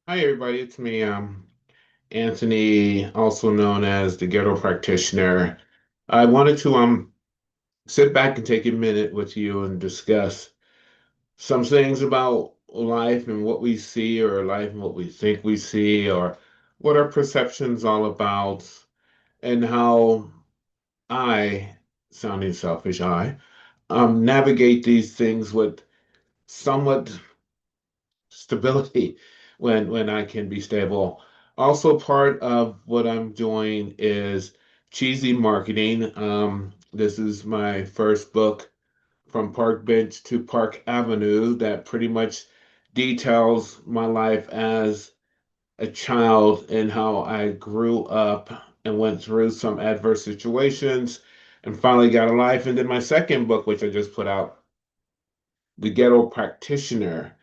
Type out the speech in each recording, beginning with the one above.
Hi everybody, it's me, Anthony, also known as the Ghetto Practitioner. I wanted to sit back and take a minute with you and discuss some things about life and what we see, or life and what we think we see, or what our perception's all about, and how I, sounding selfish, navigate these things with somewhat stability when I can be stable. Also, part of what I'm doing is cheesy marketing. This is my first book, From Park Bench to Park Avenue, that pretty much details my life as a child and how I grew up and went through some adverse situations and finally got a life. And then my second book, which I just put out, the Ghetto Practitioner.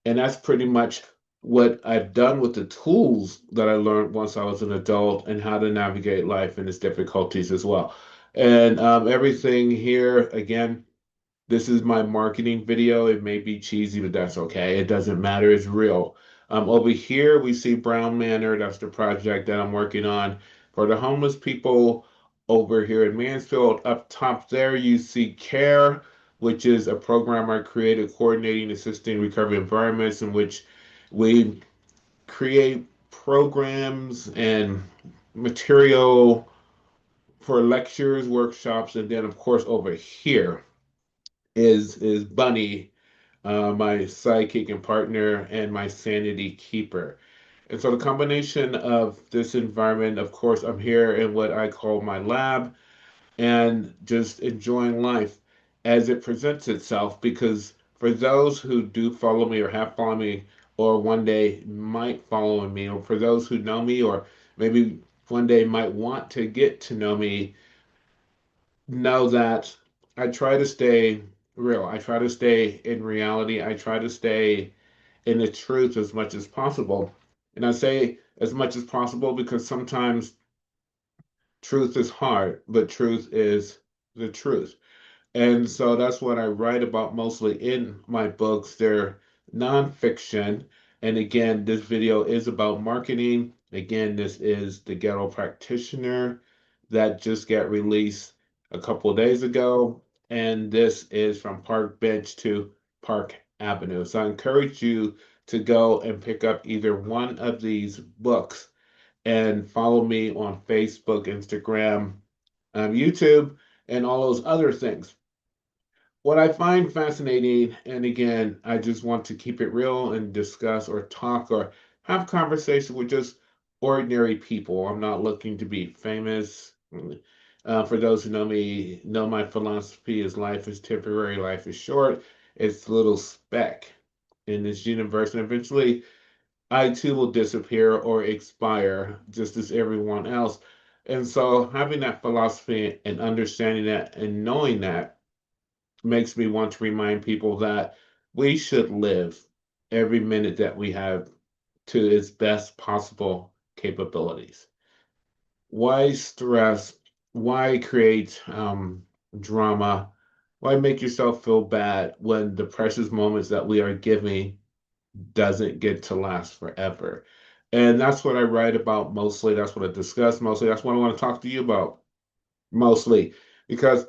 And that's pretty much what I've done with the tools that I learned once I was an adult and how to navigate life and its difficulties as well. And everything here, again, this is my marketing video. It may be cheesy, but that's okay. It doesn't matter. It's real. Over here, we see Brown Manor. That's the project that I'm working on for the homeless people over here in Mansfield. Up top there, you see CARE, which is a program I created coordinating assisting recovery environments in which we create programs and material for lectures, workshops, and then, of course, over here is Bunny, my sidekick and partner, and my sanity keeper. And so the combination of this environment, of course, I'm here in what I call my lab and just enjoying life as it presents itself. Because for those who do follow me or have followed me, or one day might follow me, or for those who know me, or maybe one day might want to get to know that I try to stay real. I try to stay in reality. I try to stay in the truth as much as possible. And I say as much as possible because sometimes truth is hard, but truth is the truth. And so that's what I write about mostly in my books. They're nonfiction. And again, this video is about marketing. Again, this is the Ghetto Practitioner that just got released a couple of days ago. And this is From Park Bench to Park Avenue. So I encourage you to go and pick up either one of these books and follow me on Facebook, Instagram, YouTube, and all those other things. What I find fascinating, and again, I just want to keep it real and discuss or talk or have conversation with just ordinary people. I'm not looking to be famous. For those who know me, know my philosophy is life is temporary, life is short. It's a little speck in this universe, and eventually I too will disappear or expire just as everyone else. And so having that philosophy and understanding that and knowing that makes me want to remind people that we should live every minute that we have to its best possible capabilities. Why stress? Why create drama? Why make yourself feel bad when the precious moments that we are giving doesn't get to last forever? And that's what I write about mostly. That's what I discuss mostly. That's what I want to talk to you about mostly, because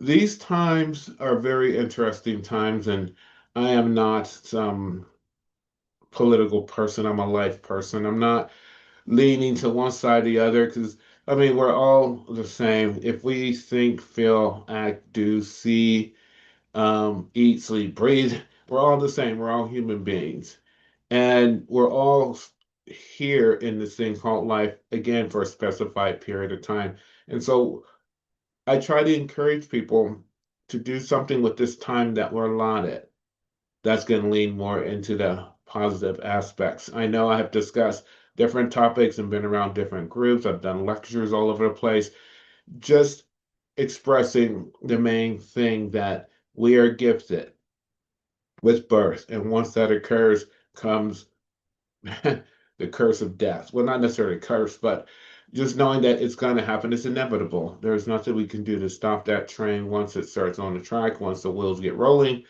these times are very interesting times, and I am not some political person. I'm a life person. I'm not leaning to one side or the other because I mean, we're all the same. If we think, feel, act, do, see, eat, sleep, breathe, we're all the same. We're all human beings. And we're all here in this thing called life, again, for a specified period of time. And so I try to encourage people to do something with this time that we're allotted that's going to lean more into the positive aspects. I know I have discussed different topics and been around different groups. I've done lectures all over the place, just expressing the main thing that we are gifted with birth. And once that occurs, comes the curse of death. Well, not necessarily curse, but just knowing that it's going to happen. It's inevitable. There's nothing we can do to stop that train once it starts on the track, once the wheels get rolling.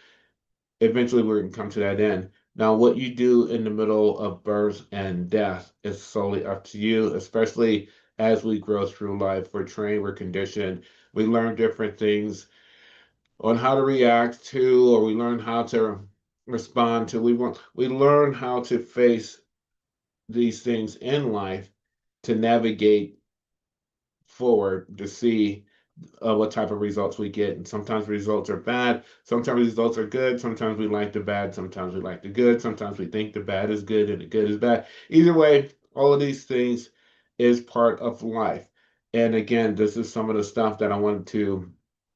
Eventually, we're going to come to that end. Now, what you do in the middle of birth and death is solely up to you, especially as we grow through life. We're trained, we're conditioned, we learn different things on how to react to, or we learn how to respond to. We learn how to face these things in life to navigate forward to see what type of results we get. And sometimes results are bad, sometimes results are good, sometimes we like the bad, sometimes we like the good, sometimes we think the bad is good and the good is bad. Either way, all of these things is part of life. And again, this is some of the stuff that I wanted to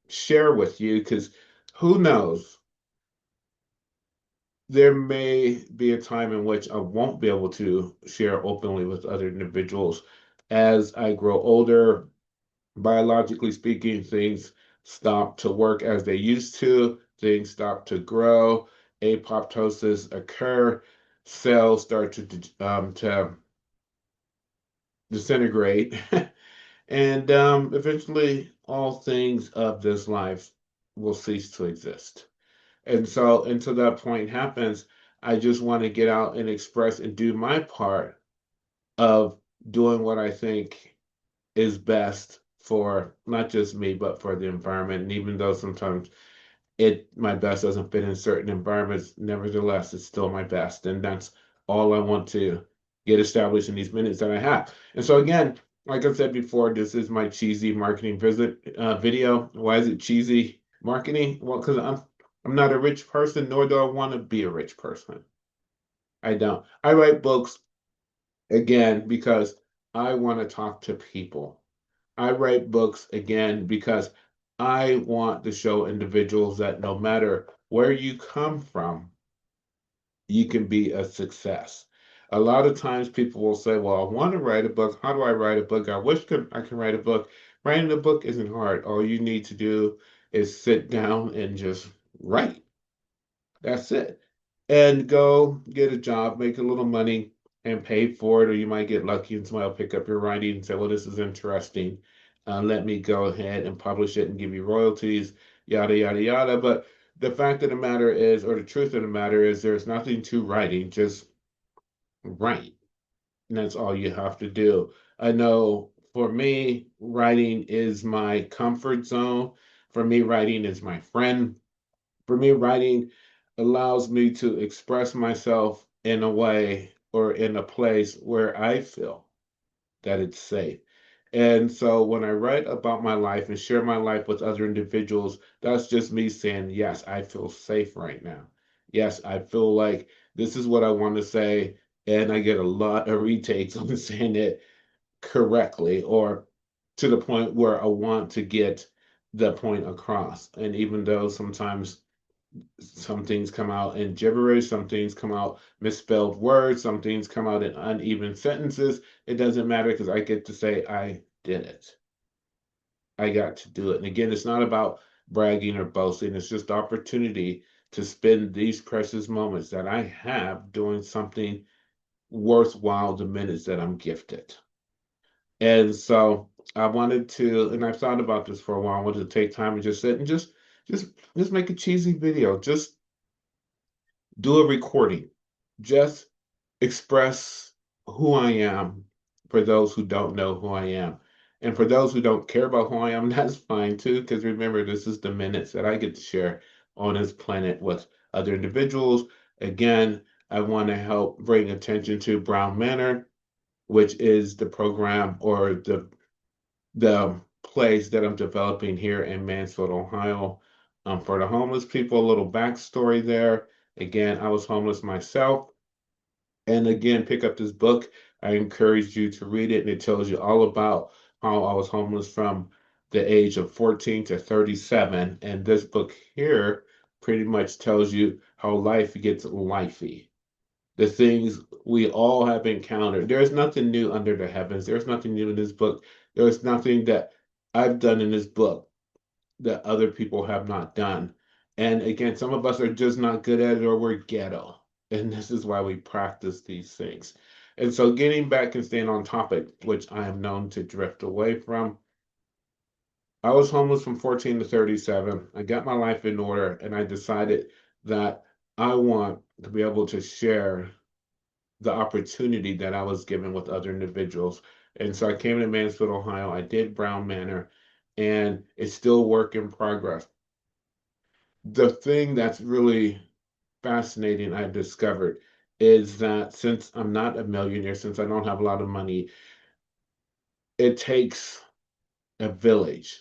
share with you because who knows? There may be a time in which I won't be able to share openly with other individuals as I grow older. Biologically speaking, things stop to work as they used to, things stop to grow, apoptosis occur, cells start to disintegrate, and eventually all things of this life will cease to exist. And so until that point happens, I just want to get out and express and do my part of doing what I think is best for not just me, but for the environment. And even though sometimes my best doesn't fit in certain environments, nevertheless, it's still my best. And that's all I want to get established in these minutes that I have. And so again, like I said before, this is my cheesy marketing video. Why is it cheesy marketing? Well, because I'm not a rich person, nor do I want to be a rich person. I don't. I write books again because I want to talk to people. I write books again because I want to show individuals that no matter where you come from, you can be a success. A lot of times people will say, well, I want to write a book. How do I write a book? I wish I could write a book. Writing a book isn't hard. All you need to do is sit down and just write. That's it. And go get a job, make a little money, and pay for it. Or you might get lucky and somebody will pick up your writing and say, well, this is interesting. Let me go ahead and publish it and give you royalties, yada, yada, yada. But the fact of the matter is, or the truth of the matter is, there's nothing to writing, just write. And that's all you have to do. I know for me, writing is my comfort zone. For me, writing is my friend. For me, writing allows me to express myself in a way or in a place where I feel that it's safe. And so when I write about my life and share my life with other individuals, that's just me saying, yes, I feel safe right now. Yes, I feel like this is what I want to say. And I get a lot of retakes on saying it correctly or to the point where I want to get the point across. And even though sometimes some things come out in gibberish, some things come out misspelled words, some things come out in uneven sentences. It doesn't matter because I get to say, I did it. I got to do it. And again, it's not about bragging or boasting, it's just opportunity to spend these precious moments that I have doing something worthwhile the minutes that I'm gifted. And so I wanted to, and I've thought about this for a while. I wanted to take time and just sit and just just make a cheesy video. Just do a recording. Just express who I am for those who don't know who I am. And for those who don't care about who I am, that's fine too, because remember, this is the minutes that I get to share on this planet with other individuals. Again, I want to help bring attention to Brown Manor, which is the program or the place that I'm developing here in Mansfield, Ohio. For the homeless people, a little backstory there. Again, I was homeless myself. And again, pick up this book. I encourage you to read it, and it tells you all about how I was homeless from the age of 14 to 37. And this book here pretty much tells you how life gets lifey. The things we all have encountered. There's nothing new under the heavens. There's nothing new in this book. There's nothing that I've done in this book that other people have not done. And again, some of us are just not good at it or we're ghetto. And this is why we practice these things. And so getting back and staying on topic, which I am known to drift away from, I was homeless from 14 to 37. I got my life in order and I decided that I want to be able to share the opportunity that I was given with other individuals. And so I came to Mansfield, Ohio. I did Brown Manor, and it's still work in progress. The thing that's really fascinating I've discovered is that since I'm not a millionaire, since I don't have a lot of money, it takes a village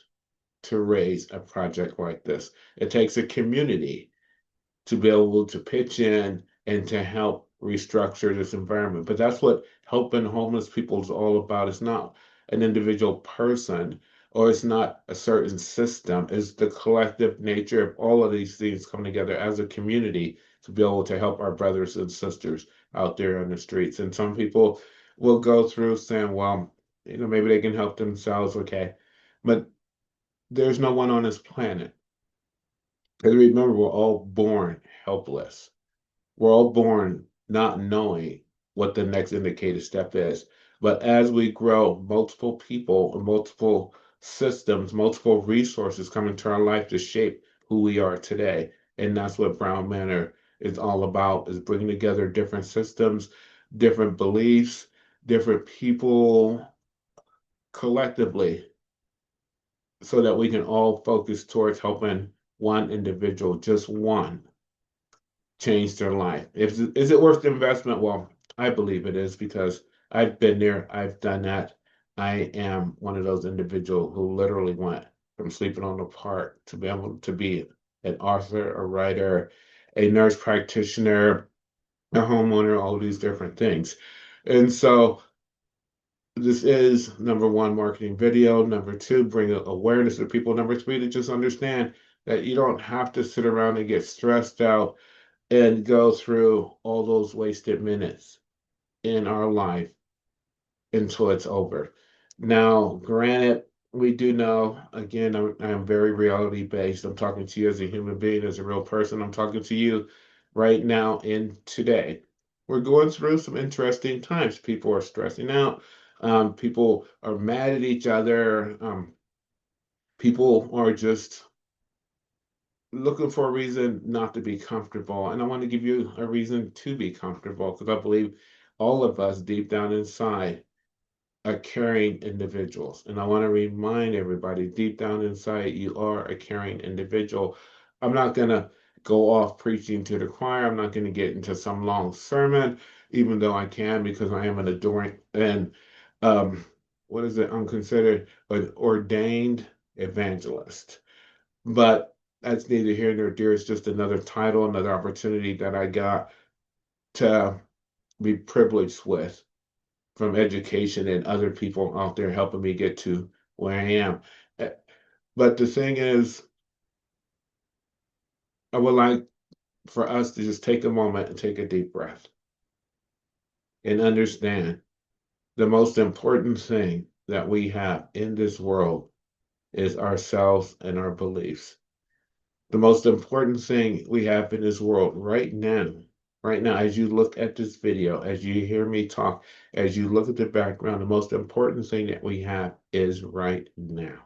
to raise a project like this. It takes a community to be able to pitch in and to help restructure this environment. But that's what helping homeless people is all about. It's not an individual person or it's not a certain system. It's the collective nature of all of these things come together as a community to be able to help our brothers and sisters out there on the streets. And some people will go through saying, well, maybe they can help themselves, okay. But there's no one on this planet. And remember, we're all born helpless. We're all born not knowing what the next indicator step is. But as we grow, multiple people and multiple systems, multiple resources come into our life to shape who we are today. And that's what Brown Manor is all about, is bringing together different systems, different beliefs, different people collectively so that we can all focus towards helping one individual, just one, change their life. Is it worth the investment? Well, I believe it is because I've been there, I've done that. I am one of those individuals who literally went from sleeping on the park to be able to be an author, a writer, a nurse practitioner, a homeowner, all these different things. And so this is number one, marketing video. Number two, bring awareness to people. Number three, to just understand that you don't have to sit around and get stressed out and go through all those wasted minutes in our life until it's over. Now, granted, we do know, again, I'm very reality based. I'm talking to you as a human being, as a real person. I'm talking to you right now in today. We're going through some interesting times. People are stressing out. People are mad at each other. People are just looking for a reason not to be comfortable. And I want to give you a reason to be comfortable because I believe all of us deep down inside are caring individuals. And I want to remind everybody deep down inside, you are a caring individual. I'm not going to go off preaching to the choir. I'm not going to get into some long sermon, even though I can because I am an adoring and what is it? I'm considered an ordained evangelist. But that's neither here nor there. It's just another title, another opportunity that I got to be privileged with from education and other people out there helping me get to where I am. Eh, But the thing is, I would like for us to just take a moment and take a deep breath and understand the most important thing that we have in this world is ourselves and our beliefs. The most important thing we have in this world right now, as you look at this video, as you hear me talk, as you look at the background, the most important thing that we have is right now.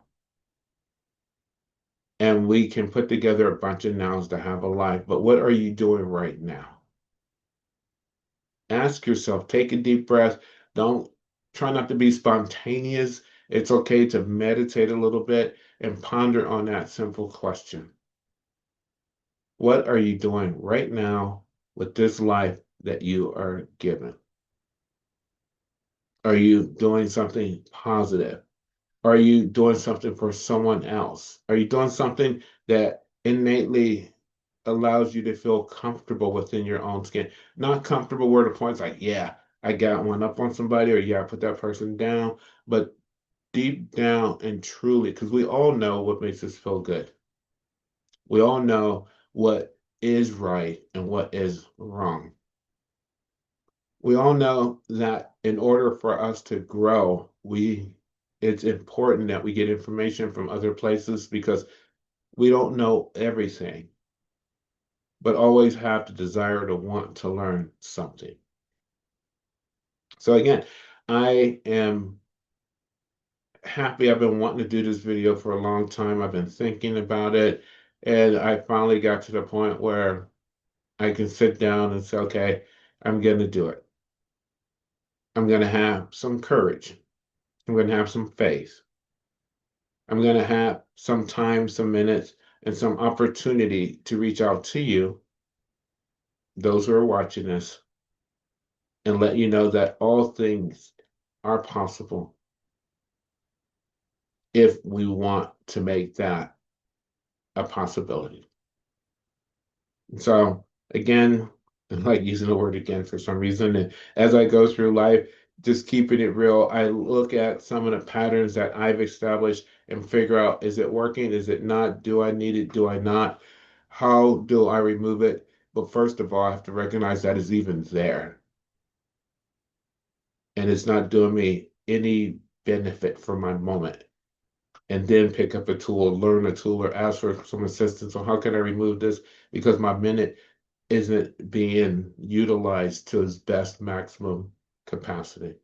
And we can put together a bunch of nouns to have a life, but what are you doing right now? Ask yourself, take a deep breath. Don't try not to be spontaneous. It's okay to meditate a little bit and ponder on that simple question. What are you doing right now with this life that you are given? Are you doing something positive? Are you doing something for someone else? Are you doing something that innately allows you to feel comfortable within your own skin? Not comfortable where the point's like, yeah, I got one up on somebody, or yeah, I put that person down, but deep down and truly, because we all know what makes us feel good. We all know what is right and what is wrong. We all know that in order for us to grow, it's important that we get information from other places because we don't know everything, but always have the desire to want to learn something. So again, I am happy. I've been wanting to do this video for a long time. I've been thinking about it, and I finally got to the point where I can sit down and say, okay, I'm going to do it. I'm going to have some courage. I'm going to have some faith. I'm going to have some time, some minutes, and some opportunity to reach out to you, those who are watching this, and let you know that all things are possible if we want to make that a possibility. So, again, I like using the word again for some reason. And as I go through life, just keeping it real, I look at some of the patterns that I've established and figure out, is it working? Is it not? Do I need it? Do I not? How do I remove it? But first of all, I have to recognize that it's even there and it's not doing me any benefit for my moment. And then pick up a tool, learn a tool, or ask for some assistance. So, how can I remove this? Because my minute isn't being utilized to its best maximum capacity.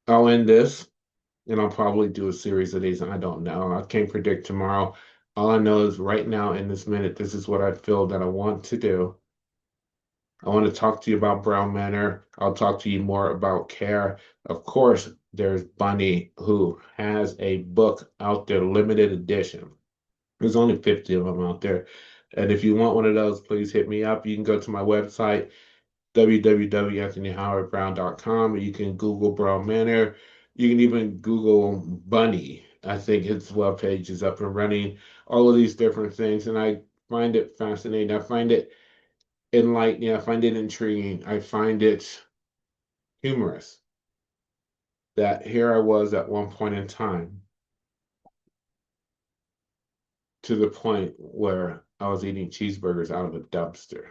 I'll end this and I'll probably do a series of these. I don't know. I can't predict tomorrow. All I know is right now in this minute, this is what I feel that I want to do. I want to talk to you about Brown Manor. I'll talk to you more about care. Of course, there's Bunny, who has a book out there, limited edition. There's only 50 of them out there. And if you want one of those, please hit me up. You can go to my website, www.anthonyhowardbrown.com. You can Google Brown Manor. You can even Google Bunny. I think his webpage is up and running. All of these different things. And I find it fascinating. I find it enlightening. I find it intriguing. I find it humorous that here I was at one point in time to the point where I was eating cheeseburgers out of a dumpster.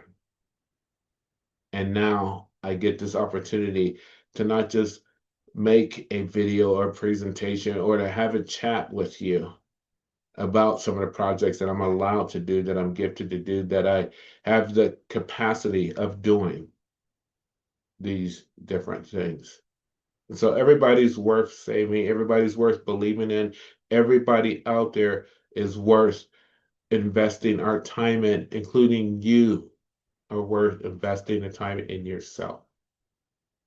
And now I get this opportunity to not just make a video or presentation or to have a chat with you about some of the projects that I'm allowed to do, that I'm gifted to do, that I have the capacity of doing these different things. And so everybody's worth saving, everybody's worth believing in, everybody out there is worth investing our time in, including you are worth investing the time in yourself.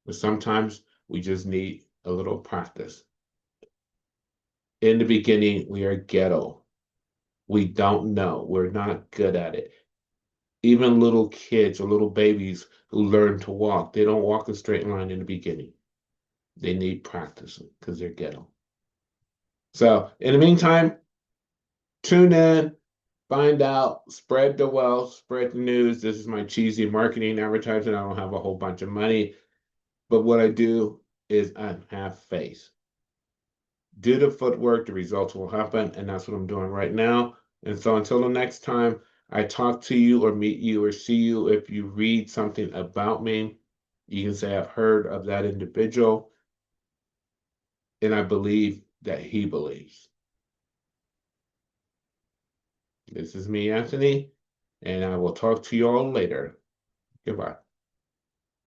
But sometimes we just need a little practice. In the beginning, we are ghetto. We don't know. We're not good at it. Even little kids or little babies who learn to walk, they don't walk a straight line in the beginning. They need practice because they're ghetto. So, in the meantime, tune in, find out, spread the wealth, spread the news. This is my cheesy marketing advertising. I don't have a whole bunch of money, but what I do is I have faith. Do the footwork, the results will happen, and that's what I'm doing right now. And so until the next time I talk to you or meet you or see you, if you read something about me, you can say, I've heard of that individual, and I believe that he believes. This is me, Anthony, and I will talk to you all later. Goodbye.